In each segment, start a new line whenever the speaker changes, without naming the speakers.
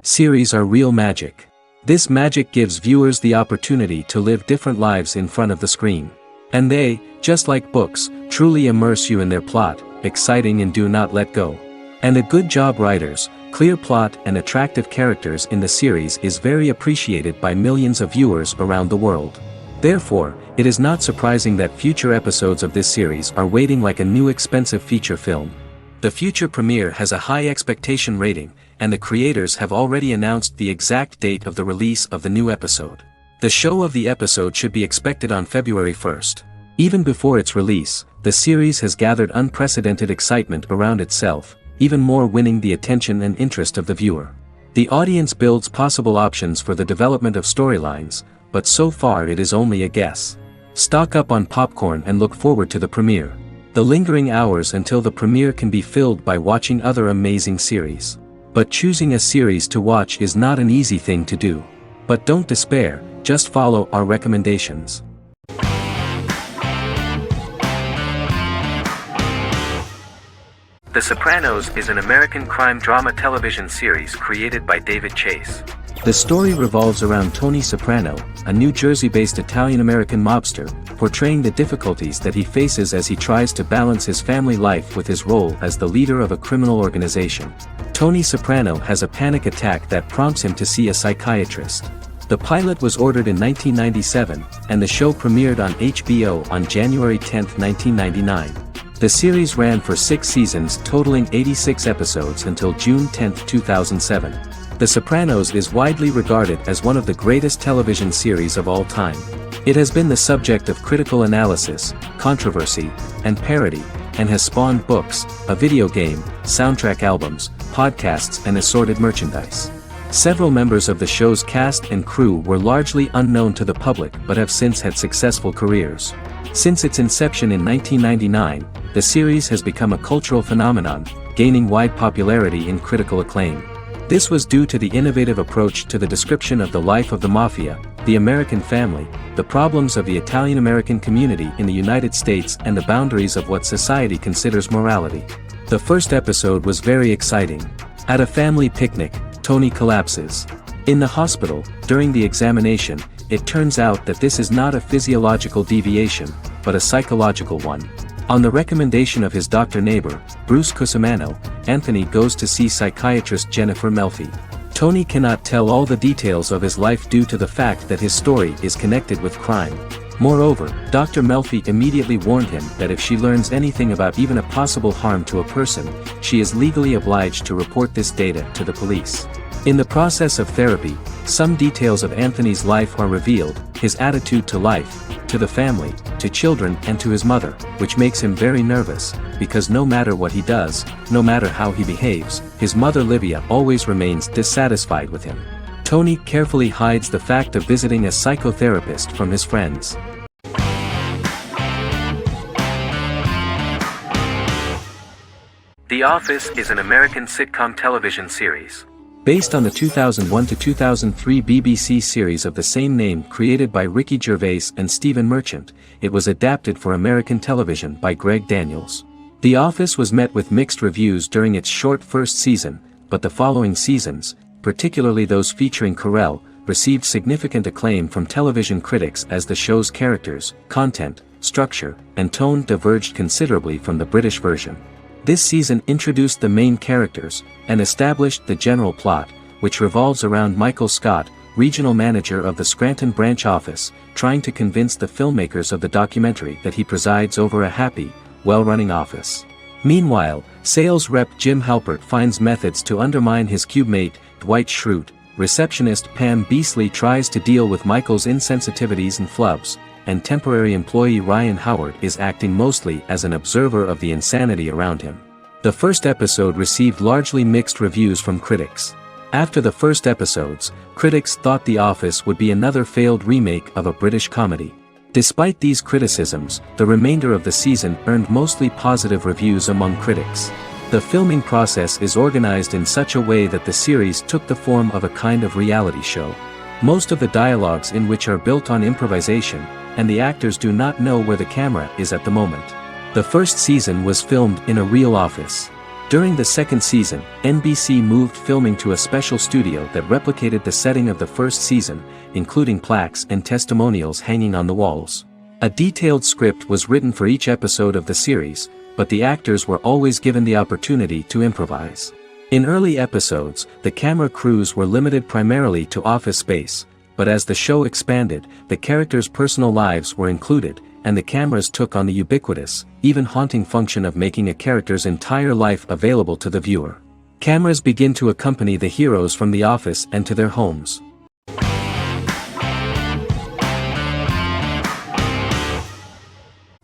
Series are real magic. This magic gives viewers the opportunity to live different lives in front of the screen. And they, just like books, truly immerse you in their plot, exciting and do not let go. And a good job writers, clear plot and attractive characters in the series is very appreciated by millions of viewers around the world. Therefore, it is not surprising that future episodes of this series are waiting like a new expensive feature film. The future premiere has a high expectation rating, and the creators have already announced the exact date of the release of the new episode. The show of the episode should be expected on February 1st. Even before its release, the series has gathered unprecedented excitement around itself, even more winning the attention and interest of the viewer. The audience builds possible options for the development of storylines, but so far it is only a guess. Stock up on popcorn and look forward to the premiere. The lingering hours until the premiere can be filled by watching other amazing series. But choosing a series to watch is not an easy thing to do. But don't despair, just follow our recommendations. The Sopranos is an American crime drama television series created by David Chase. The story revolves around Tony Soprano, a New Jersey-based Italian-American mobster, portraying the difficulties that he faces as he tries to balance his family life with his role as the leader of a criminal organization. Tony Soprano has a panic attack that prompts him to see a psychiatrist. The pilot was ordered in 1997, and the show premiered on HBO on January 10, 1999. The series ran for 6 seasons totaling 86 episodes until June 10, 2007. The Sopranos is widely regarded as one of the greatest television series of all time. It has been the subject of critical analysis, controversy, and parody, and has spawned books, a video game, soundtrack albums, podcasts and assorted merchandise. Several members of the show's cast and crew were largely unknown to the public but have since had successful careers. Since its inception in 1999, the series has become a cultural phenomenon, gaining wide popularity and critical acclaim. This was due to the innovative approach to the description of the life of the mafia, the American family, the problems of the Italian-American community in the United States and the boundaries of what society considers morality. The first episode was very exciting. At a family picnic, Tony collapses. In the hospital, during the examination, it turns out that this is not a physiological deviation, but a psychological one. On the recommendation of his doctor neighbor, Bruce Cusimano, Anthony goes to see psychiatrist Jennifer Melfi. Tony cannot tell all the details of his life due to the fact that his story is connected with crime. Moreover, Dr. Melfi immediately warned him that if she learns anything about even a possible harm to a person, she is legally obliged to report this data to the police. In the process of therapy, some details of Anthony's life are revealed, his attitude to life, to the family, to children and to his mother, which makes him very nervous, because no matter what he does, no matter how he behaves, his mother Livia always remains dissatisfied with him. Tony carefully hides the fact of visiting a psychotherapist from his friends. The Office is an American sitcom television series. Based on the 2001 to 2003 BBC series of the same name created by Ricky Gervais and Stephen Merchant, it was adapted for American television by Greg Daniels. The Office was met with mixed reviews during its short first season, but the following seasons, particularly those featuring Carell, received significant acclaim from television critics as the show's characters, content, structure, and tone diverged considerably from the British version. This season introduced the main characters, and established the general plot, which revolves around Michael Scott, regional manager of the Scranton branch office, trying to convince the filmmakers of the documentary that he presides over a happy, well-running office. Meanwhile, sales rep Jim Halpert finds methods to undermine his cubemate, Dwight Schrute. Receptionist Pam Beasley tries to deal with Michael's insensitivities and flubs, and temporary employee Ryan Howard is acting mostly as an observer of the insanity around him. The first episode received largely mixed reviews from critics. After the first episodes, critics thought The Office would be another failed remake of a British comedy. Despite these criticisms, the remainder of the season earned mostly positive reviews among critics. The filming process is organized in such a way that the series took the form of a kind of reality show. Most of the dialogues in which are built on improvisation, and the actors do not know where the camera is at the moment. The first season was filmed in a real office. During the second season, NBC moved filming to a special studio that replicated the setting of the first season, including plaques and testimonials hanging on the walls. A detailed script was written for each episode of the series, but the actors were always given the opportunity to improvise. In early episodes, the camera crews were limited primarily to office space, but as the show expanded, the characters' personal lives were included, and the cameras took on the ubiquitous, even haunting function of making a character's entire life available to the viewer. Cameras begin to accompany the heroes from the office and to their homes.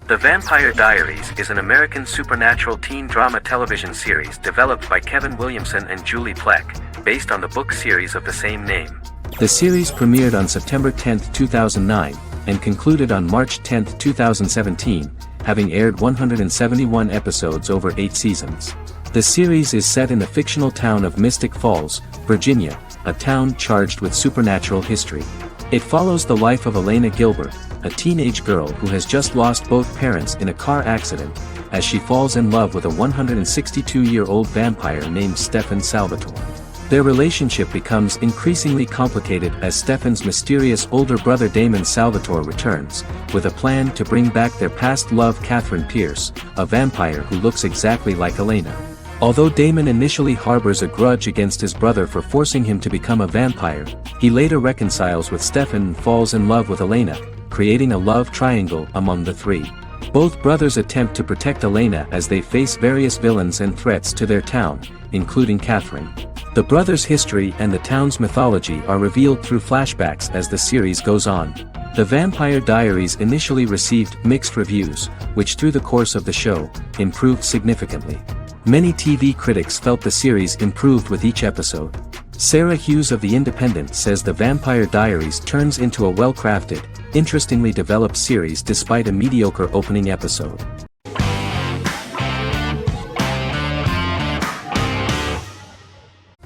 The Vampire Diaries is an American supernatural teen drama television series developed by Kevin Williamson and Julie Plec, based on the book series of the same name. The series premiered on September 10, 2009, and concluded on March 10, 2017, having aired 171 episodes over 8 seasons. The series is set in the fictional town of Mystic Falls, Virginia, a town charged with supernatural history. It follows the life of Elena Gilbert, a teenage girl who has just lost both parents in a car accident, as she falls in love with a 162-year-old vampire named Stefan Salvatore. Their relationship becomes increasingly complicated as Stefan's mysterious older brother Damon Salvatore returns, with a plan to bring back their past love Catherine Pierce, a vampire who looks exactly like Elena. Although Damon initially harbors a grudge against his brother for forcing him to become a vampire, he later reconciles with Stefan and falls in love with Elena, creating a love triangle among the three. Both brothers attempt to protect Elena as they face various villains and threats to their town, including Catherine. The brothers' history and the town's mythology are revealed through flashbacks as the series goes on. The Vampire Diaries initially received mixed reviews, which through the course of the show, improved significantly. Many TV critics felt the series improved with each episode. Sarah Hughes of The Independent says The Vampire Diaries turns into a well-crafted, interestingly developed series despite a mediocre opening episode.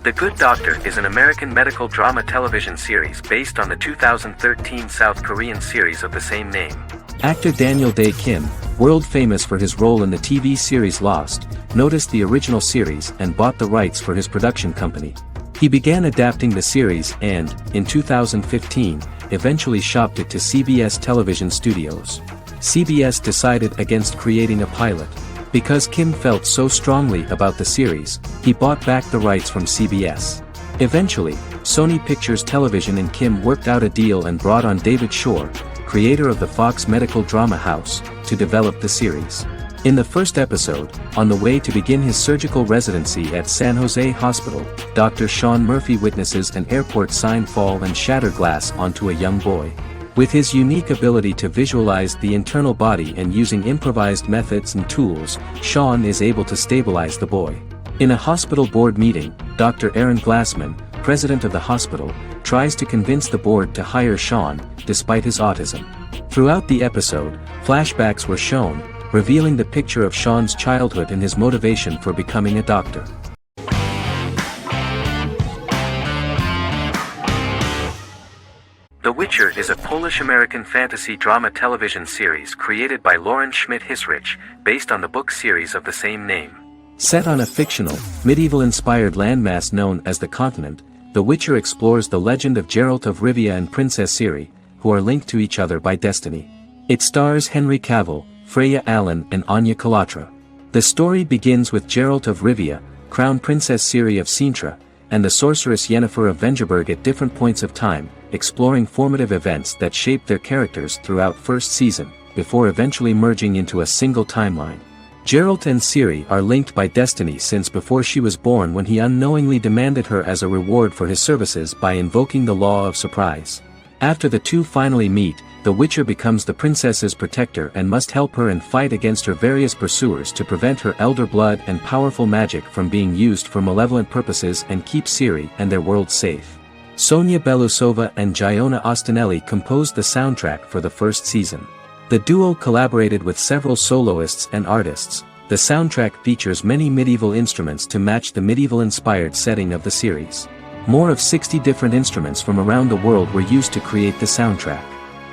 The Good Doctor is an American medical drama television series based on the 2013 South Korean series of the same name. Actor Daniel Dae Kim, world famous for his role in the TV series Lost, noticed the original series and bought the rights for his production company. He began adapting the series and, in 2015, eventually shopped it to CBS television studios. CBS decided against creating a pilot. Because Kim felt so strongly about the series, he bought back the rights from CBS. Eventually, Sony Pictures Television and Kim worked out a deal and brought on David Shore, creator of the Fox medical drama house, to develop the series. In the first episode, on the way to begin his surgical residency at San Jose Hospital, Dr. Sean Murphy witnesses an airport sign fall and shatter glass onto a young boy. With his unique ability to visualize the internal body and using improvised methods and tools, Sean is able to stabilize the boy. In a hospital board meeting, Dr. Aaron Glassman, president of the hospital, tries to convince the board to hire Sean, despite his autism. Throughout the episode, flashbacks were shown, revealing the picture of Sean's childhood and his motivation for becoming a doctor. The Witcher is a Polish-American fantasy drama television series created by Lauren Schmidt-Hisrich, based on the book series of the same name. Set on a fictional, medieval-inspired landmass known as the Continent, The Witcher explores the legend of Geralt of Rivia and Princess Ciri, who are linked to each other by destiny. It stars Henry Cavill, Freya Allan and Anya Kalatra. The story begins with Geralt of Rivia, Crown Princess Ciri of Sintra, and the sorceress Yennefer of Vengerberg at different points of time, exploring formative events that shape their characters throughout first season, before eventually merging into a single timeline. Geralt and Ciri are linked by destiny since before she was born when he unknowingly demanded her as a reward for his services by invoking the law of surprise. After the two finally meet, the Witcher becomes the princess's protector and must help her and fight against her various pursuers to prevent her elder blood and powerful magic from being used for malevolent purposes and keep Ciri and their world safe. Sonia Belousova and Giona Ostinelli composed the soundtrack for the first season. The duo collaborated with several soloists and artists. The soundtrack features many medieval instruments to match the medieval-inspired setting of the series. More of 60 different instruments from around the world were used to create the soundtrack.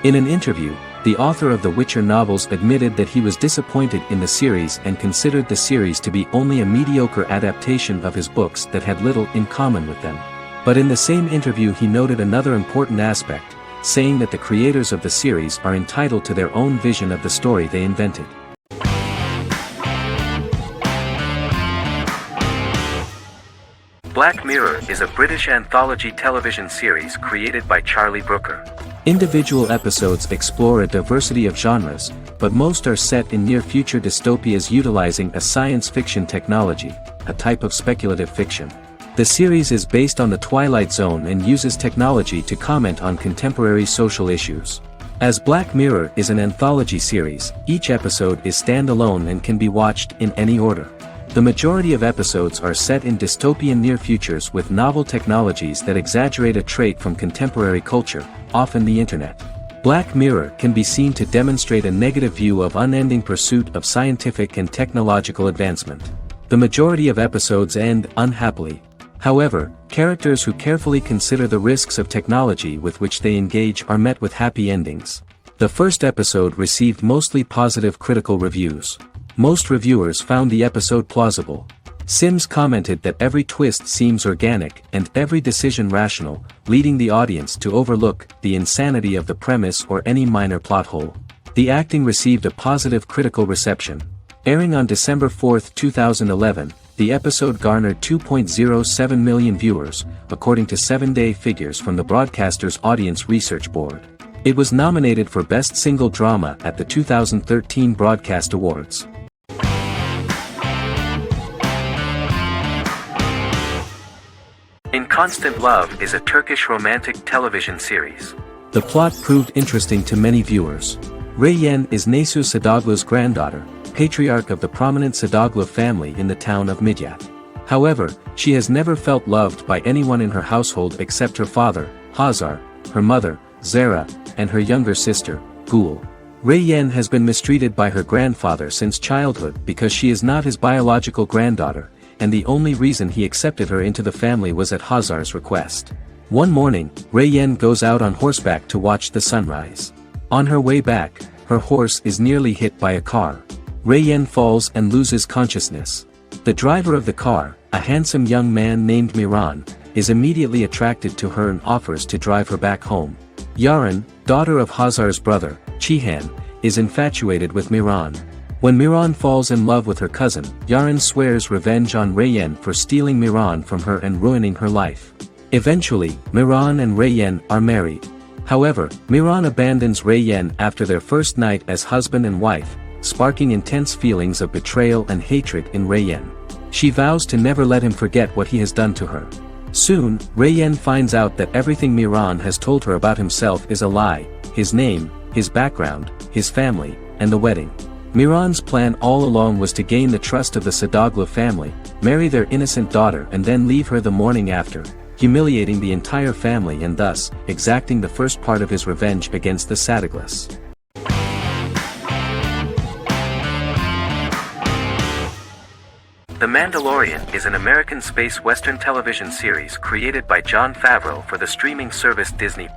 In an interview, The author of the Witcher novels admitted that he was disappointed in the series and considered the series to be only a mediocre adaptation of his books that had little in common with them. But in the same interview he noted another important aspect, saying that the creators of the series are entitled to their own vision of the story they invented. Black Mirror is a British anthology television series created by Charlie Brooker. Individual episodes explore a diversity of genres, but most are set in near-future dystopias utilizing a science fiction technology, a type of speculative fiction. The series is based on the Twilight Zone and uses technology to comment on contemporary social issues. As Black Mirror is an anthology series, each episode is standalone and can be watched in any order. The majority of episodes are set in dystopian near futures with novel technologies that exaggerate a trait from contemporary culture, often the internet. Black Mirror can be seen to demonstrate a negative view of unending pursuit of scientific and technological advancement. The majority of episodes end unhappily. However, characters who carefully consider the risks of technology with which they engage are met with happy endings. The first episode received mostly positive critical reviews. Most reviewers found the episode plausible. Sims commented that every twist seems organic and every decision rational, leading the audience to overlook the insanity of the premise or any minor plot hole. The acting received a positive critical reception. Airing on December 4, 2011, the episode garnered 2.07 million viewers, according to 7-day figures from the broadcaster's Audience Research Board. It was nominated for Best Single Drama at the 2013 Broadcast Awards. In Constant Love is a Turkish romantic television series. The plot proved interesting to many viewers. Reyyen is Nesu Sadoglu's granddaughter, patriarch of the prominent Sadoglu family in the town of Midyat. However, she has never felt loved by anyone in her household except her father, Hazar, her mother, Zara, and her younger sister, Gül. Reyyen has been mistreated by her grandfather since childhood because she is not his biological granddaughter, and the only reason he accepted her into the family was at Hazar's request. One morning, Reyyen goes out on horseback to watch the sunrise. On her way back, her horse is nearly hit by a car. Reyyen falls and loses consciousness. The driver of the car, a handsome young man named Miran, is immediately attracted to her and offers to drive her back home. Yaren, daughter of Hazar's brother, Cihan, is infatuated with Miran. When Miran falls in love with her cousin, Yaren swears revenge on Reyyen for stealing Miran from her and ruining her life. Eventually, Miran and Reyyen are married. However, Miran abandons Reyyen after their first night as husband and wife, sparking intense feelings of betrayal and hatred in Reyyen. She vows to never let him forget what he has done to her. Soon, Reyyen finds out that everything Miran has told her about himself is a lie: his name, his background, his family, and the wedding. Miran's plan all along was to gain the trust of the Sadoglu family, marry their innocent daughter and then leave her the morning after, humiliating the entire family and thus, exacting the first part of his revenge against the Sadoglus. The Mandalorian is an American space western television series created by Jon Favreau for the streaming service Disney+.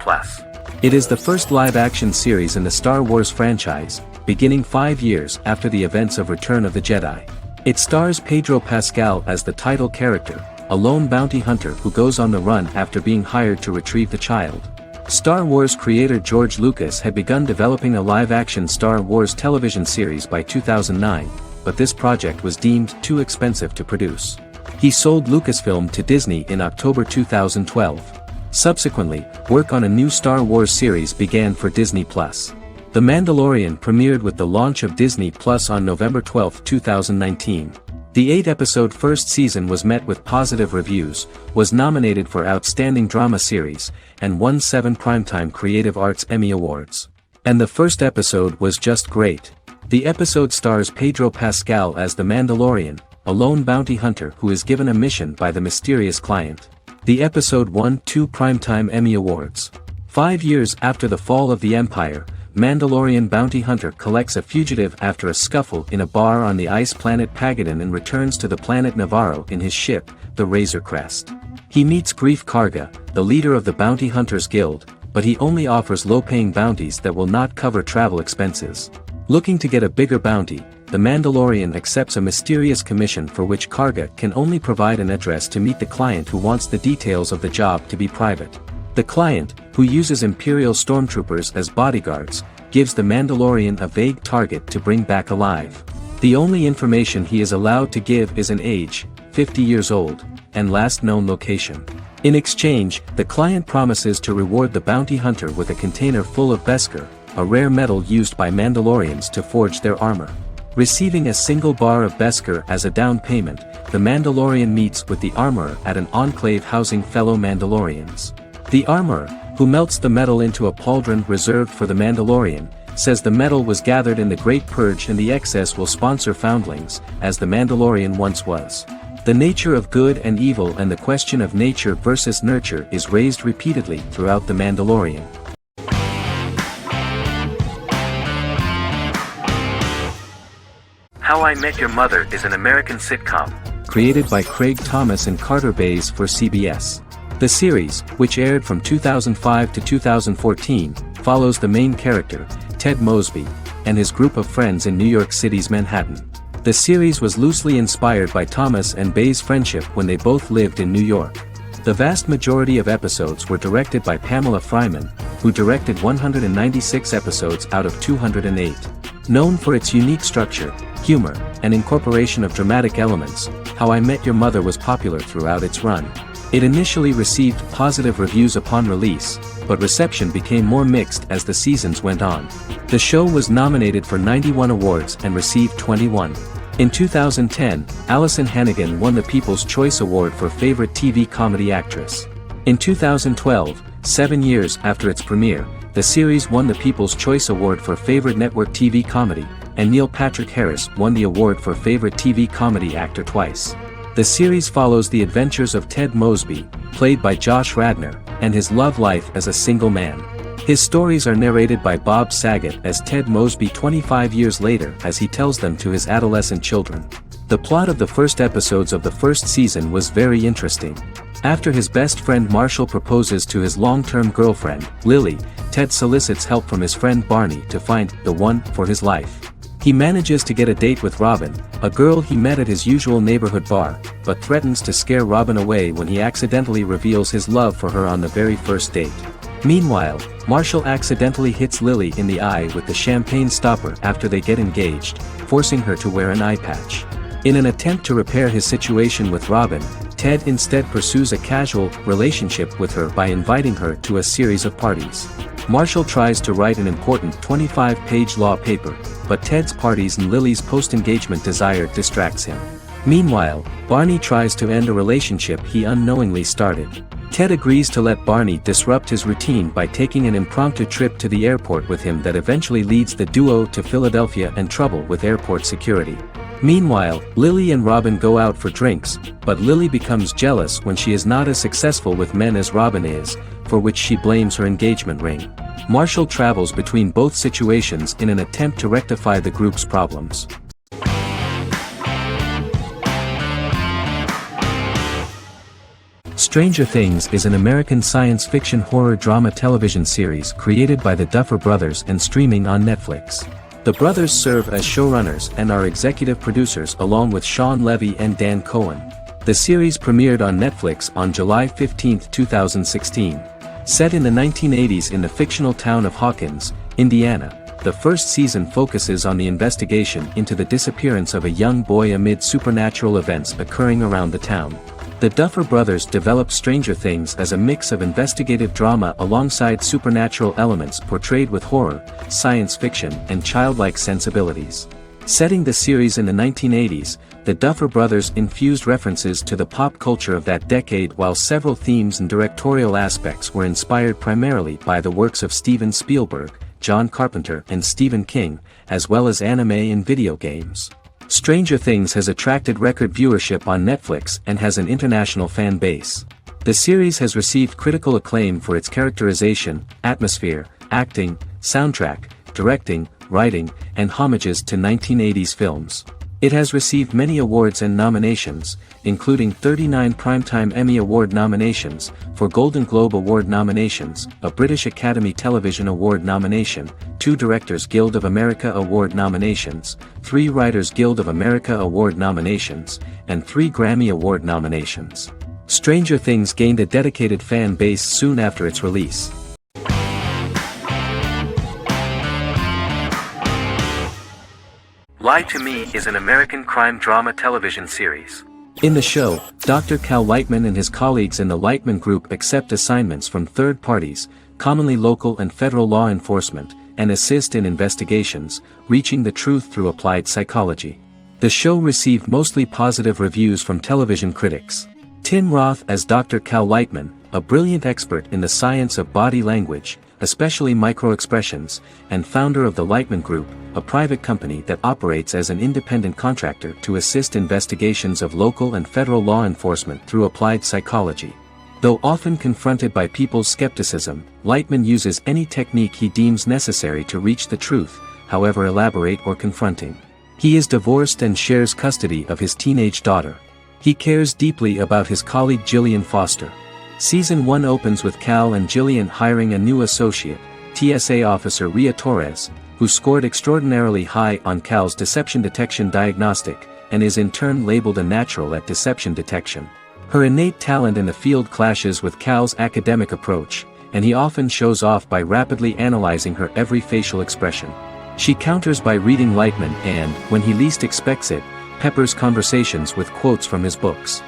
It is the first live-action series in the Star Wars franchise, beginning 5 years after the events of Return of the Jedi. It stars Pedro Pascal as the title character, a lone bounty hunter who goes on the run after being hired to retrieve the child. Star Wars creator George Lucas had begun developing a live-action Star Wars television series by 2009, but this project was deemed too expensive to produce. He sold Lucasfilm to Disney in October 2012. Subsequently, work on a new Star Wars series began for Disney+. The Mandalorian premiered with the launch of Disney Plus on November 12, 2019. The 8-episode first season was met with positive reviews, was nominated for Outstanding Drama Series, and won 7 Primetime Creative Arts Emmy Awards. And the first episode was just great. The episode stars Pedro Pascal as the Mandalorian, a lone bounty hunter who is given a mission by the mysterious client. The episode won 2 Primetime Emmy Awards. 5 years after the fall of the Empire, Mandalorian bounty hunter collects a fugitive after a scuffle in a bar on the ice planet Pagadan and returns to the planet Navarro in his ship, the Razor Crest. He meets Grief Karga, the leader of the Bounty Hunters Guild, but he only offers low-paying bounties that will not cover travel expenses. Looking to get a bigger bounty, the Mandalorian accepts a mysterious commission for which Karga can only provide an address to meet the client who wants the details of the job to be private. The client, who uses Imperial stormtroopers as bodyguards, gives the Mandalorian a vague target to bring back alive. The only information he is allowed to give is an age, 50 years old, and last known location. In exchange, the client promises to reward the bounty hunter with a container full of Beskar, a rare metal used by Mandalorians to forge their armor. Receiving a single bar of Beskar as a down payment, the Mandalorian meets with the armorer at an enclave housing fellow Mandalorians. The armorer, who melts the metal into a pauldron reserved for the Mandalorian, says the metal was gathered in the Great Purge and the excess will sponsor foundlings, as the Mandalorian once was. The nature of good and evil and the question of nature versus nurture is raised repeatedly throughout The Mandalorian. How I Met Your Mother is an American sitcom, created by Craig Thomas and Carter Bays for CBS. The series, which aired from 2005 to 2014, follows the main character, Ted Mosby, and his group of friends in New York City's Manhattan. The series was loosely inspired by Thomas and Bays' friendship when they both lived in New York. The vast majority of episodes were directed by Pamela Fryman, who directed 196 episodes out of 208. Known for its unique structure, humor, and incorporation of dramatic elements, How I Met Your Mother was popular throughout its run. It initially received positive reviews upon release, but reception became more mixed as the seasons went on. The show was nominated for 91 awards and received 21. In 2010, Allison Hannigan won the People's Choice Award for Favorite TV Comedy Actress. In 2012, 7 years after its premiere, the series won the People's Choice Award for Favorite Network TV Comedy, and Neil Patrick Harris won the award for Favorite TV Comedy Actor twice. The series follows the adventures of Ted Mosby, played by Josh Radnor, and his love life as a single man. His stories are narrated by Bob Saget as Ted Mosby 25 years later as he tells them to his adolescent children. The plot of the first episodes of the first season was very interesting. After his best friend Marshall proposes to his long-term girlfriend, Lily, Ted solicits help from his friend Barney to find the one for his life. He manages to get a date with Robin, a girl he met at his usual neighborhood bar, but threatens to scare Robin away when he accidentally reveals his love for her on the very first date. Meanwhile, Marshall accidentally hits Lily in the eye with the champagne stopper after they get engaged, forcing her to wear an eye patch. In an attempt to repair his situation with Robin, Ted instead pursues a casual relationship with her by inviting her to a series of parties. Marshall tries to write an important 25-page law paper, but Ted's parties and Lily's post-engagement desire distracts him. Meanwhile, Barney tries to end a relationship he unknowingly started. Ted agrees to let Barney disrupt his routine by taking an impromptu trip to the airport with him that eventually leads the duo to Philadelphia and trouble with airport security. Meanwhile, Lily and Robin go out for drinks, but Lily becomes jealous when she is not as successful with men as Robin is, for which she blames her engagement ring. Marshall travels between both situations in an attempt to rectify the group's problems. Stranger Things is an American science fiction horror drama television series created by the Duffer Brothers and streaming on Netflix. The brothers serve as showrunners and are executive producers along with Sean Levy and Dan Cohen. The series premiered on Netflix on July 15, 2016. Set in the 1980s in the fictional town of Hawkins, Indiana, the first season focuses on the investigation into the disappearance of a young boy amid supernatural events occurring around the town. The Duffer Brothers developed Stranger Things as a mix of investigative drama alongside supernatural elements portrayed with horror, science fiction, and childlike sensibilities. Setting the series in the 1980s, the Duffer Brothers infused references to the pop culture of that decade while several themes and directorial aspects were inspired primarily by the works of Steven Spielberg, John Carpenter and Stephen King, as well as anime and video games. Stranger Things has attracted record viewership on Netflix and has an international fan base. The series has received critical acclaim for its characterization, atmosphere, acting, soundtrack, directing, writing, and homages to 1980s films. It has received many awards and nominations, including 39 Primetime Emmy Award nominations, 4 Golden Globe Award nominations, a British Academy Television Award nomination, 2 Directors Guild of America Award nominations, 3 Writers Guild of America Award nominations, and 3 Grammy Award nominations. Stranger Things gained a dedicated fan base soon after its release. Lie to Me is an American crime drama television series. In the show, Dr. Cal Lightman and his colleagues in the Lightman Group accept assignments from third parties, commonly local and federal law enforcement, and assist in investigations, reaching the truth through applied psychology. The show received mostly positive reviews from television critics. Tim Roth as Dr. Cal Lightman, a brilliant expert in the science of body language, especially microexpressions, and founder of the Lightman Group, a private company that operates as an independent contractor to assist investigations of local and federal law enforcement through applied psychology. Though often confronted by people's skepticism, Lightman uses any technique he deems necessary to reach the truth, however elaborate or confronting. He is divorced and shares custody of his teenage daughter. He cares deeply about his colleague Jillian Foster. Season 1 opens with Cal and Jillian hiring a new associate, TSA officer Rhea Torres, who scored extraordinarily high on Cal's deception detection diagnostic, and is in turn labeled a natural at deception detection. Her innate talent in the field clashes with Cal's academic approach, and he often shows off by rapidly analyzing her every facial expression. She counters by reading Lightman and, when he least expects it, peppers conversations with quotes from his books.